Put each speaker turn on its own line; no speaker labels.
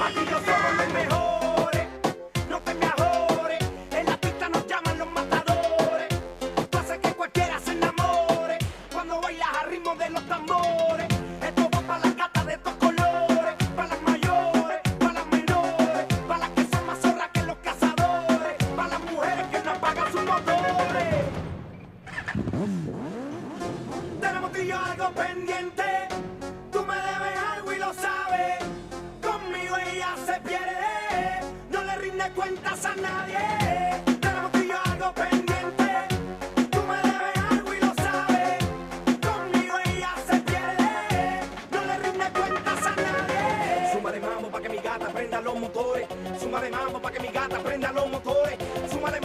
Aquí yo somos los mejores, no te me ajores. En la pista nos llaman los matadores. Tú haces que cualquiera se enamore cuando bailas al ritmo de los tambores. Esto va para las gatas de estos colores, para las mayores, para las menores, para las que son más zorras que los cazadores, para las mujeres que no apagan sus motores. Tenemos tú y yo algo pendiente. Tú me debes algo y lo sabes. Conmigo ella se pierde. No le rinde cuentas a nadie. Tenemos tú y yo algo pendiente. Tú me debes algo y lo sabes. Conmigo ella se pierde. No le rinde cuentas a nadie. Suma de mambo pa' que mi gata prenda los motores. Suma de mambo pa' que mi gata prenda los motores. Suma de